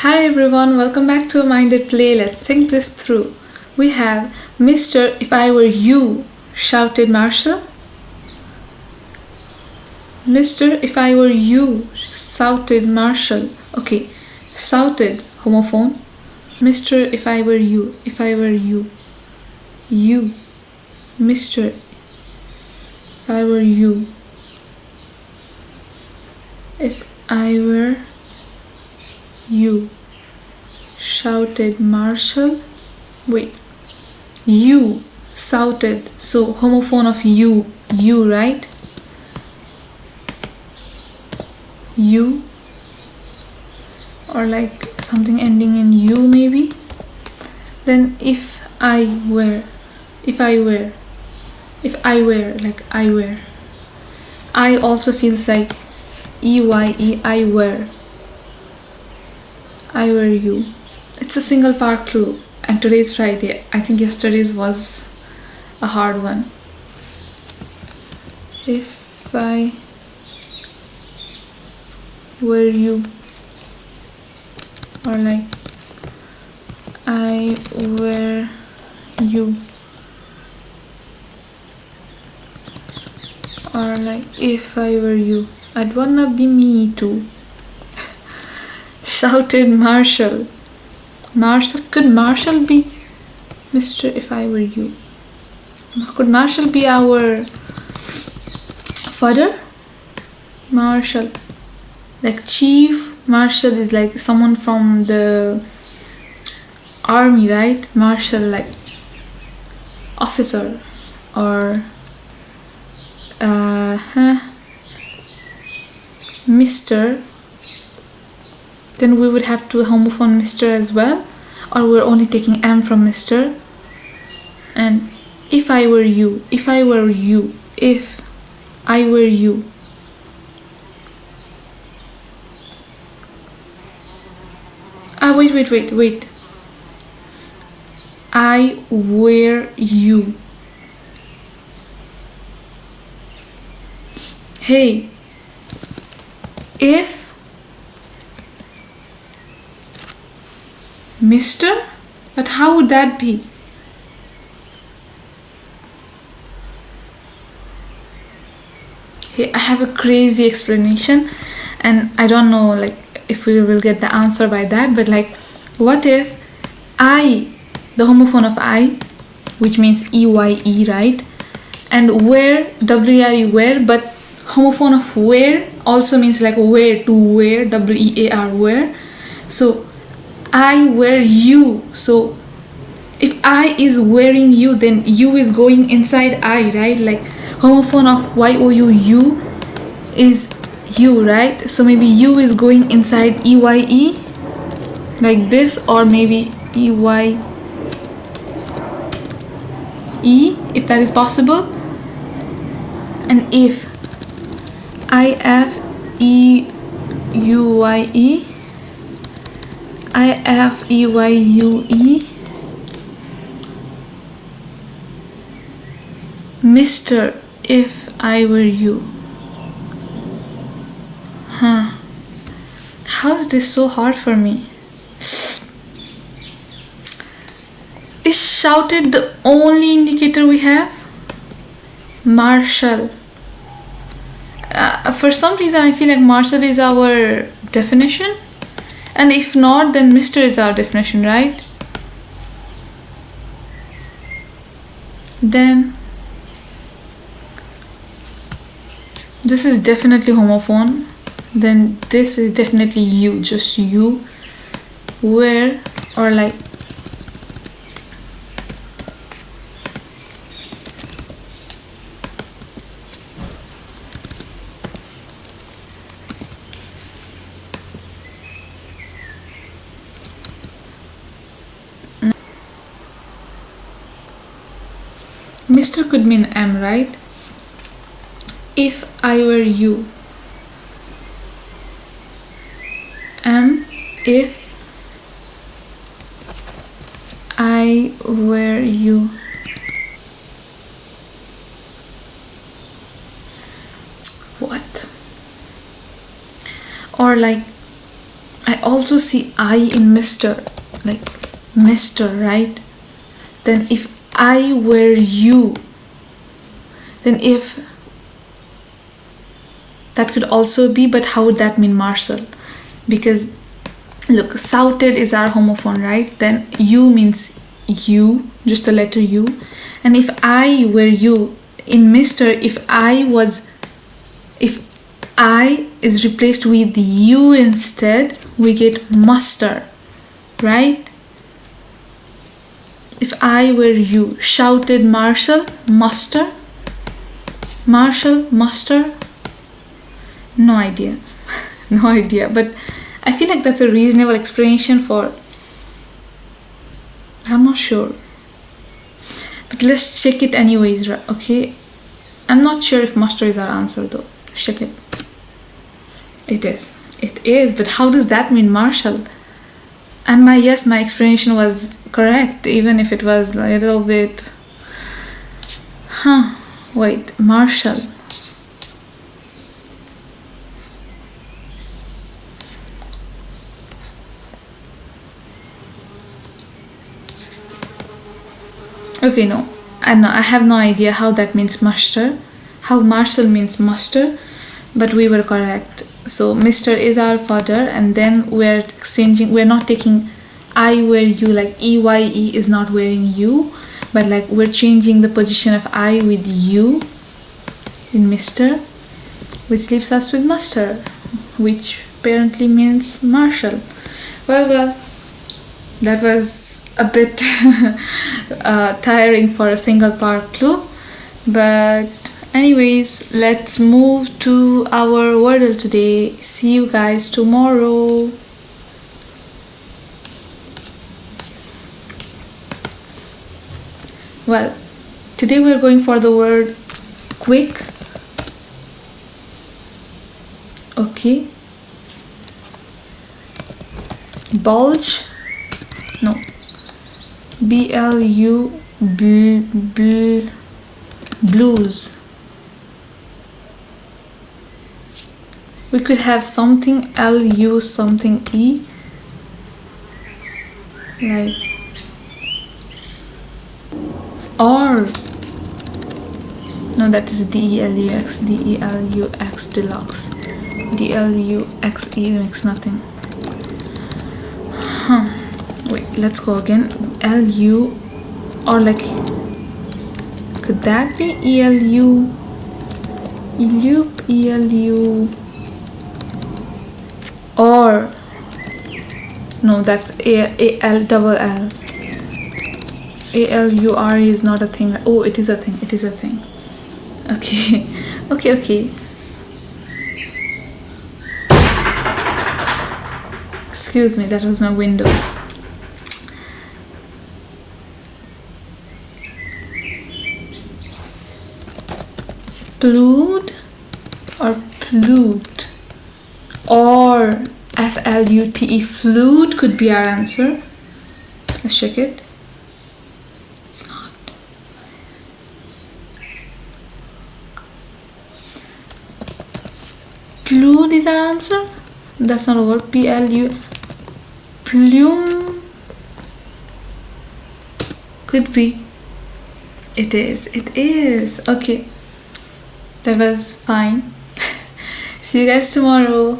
Hi everyone, welcome back to a Minded Play. Let's think this through. We have Mr. If I Were You, shouted Marshall. Mr. If I Were You, shouted Marshall. Okay, shouted, homophone. Mr. If I Were You, if I Were You. You. Mr. If I Were You. If I Were You, shouted Marshall. Wait, you shouted, so homophone of you, right? You, or like something ending in you maybe. Then if I were, like I were. I also feels like EYE, I were. I were you. It's a single part clue, and today's Friday. I think yesterday's was a hard one. If I were you, or like I were you, or like if I were you, I'd wanna be me too. Shouted Marshall. Could Marshall be Mr. If I Were You? Could Marshall be our father? Marshall. Like Chief Marshall is like someone from the army, right? Marshall, like officer or Mr. Then we would have to homophone Mr. as well, or we're only taking M from Mr. And if I were you, if I were you, if I were you. Wait. I were you. Hey, if Mr.? But how would that be? Hey, I have a crazy explanation, and I don't know like if we will get the answer by that, but like what if I, the homophone of I, which means EYE, right? And where, WERE, where, but homophone of where also means like where, to wear, WEAR, where. So I wear you. So if I is wearing you, then you is going inside I, right? Like homophone of YOU, you is you, right? So maybe you is going inside EYE like this, or maybe EYE, if that is possible. And if IFEUYE, IFEYUE, Mr. If I Were You. How is this so hard for me? Is shouted the only indicator we have? Marshall. For some reason I feel like Marshall is our definition. And if not, then Mr. is our definition, right? Then this is definitely homophone. Then this is definitely you, just you. Where, or like Mr. could mean M, right? If I were you. M, if I were you. What? Or like I also see I in Mr. Like Mr., right? Then if I were you, then if that could also be, but how would that mean Marshall? Because look, shouted is our homophone, right? Then you means you, just the letter U. And if I were you, in Mr., if I is replaced with you instead, we get muster, right? If I were you, shouted Marshall, muster. Marshall, muster. No idea. No idea. But I feel like that's a reasonable explanation for. I'm not sure. But let's check it anyways, okay? I'm not sure if muster is our answer though. Check it. It is. It is. But how does that mean Marshall? And my explanation was correct, even if it was a little bit. Wait, Marshall. Okay, no. I have no idea how that means muster. How Marshall means muster. But we were correct. So Mr. is our fodder, and then we're not taking I were you, like EYE is not wearing you, but like we're changing the position of I with you in Mr., which leaves us with muster, which apparently means Marshall. Well, that was a bit tiring for a single part clue, but anyways, let's move to our Wordle today. See you guys tomorrow. Well, today we're going for the word quick. Okay. Bulge. No. BLU. Blues. We could have something LU something E. Like. Or no, that is DELUX deluxe. DLUXE makes nothing. Wait, let's go again. LU, or like, could that be ELU? ELU, or no, that's AL double L. ALUR is not a thing. Oh, it is a thing. Okay. Excuse me, that was my window. Plued or flute, or FLUTE, flute could be our answer. Let's check it. It's not. Plued is our answer. That's not a word. Plume could be. It is. Okay, that was fine. See you guys tomorrow.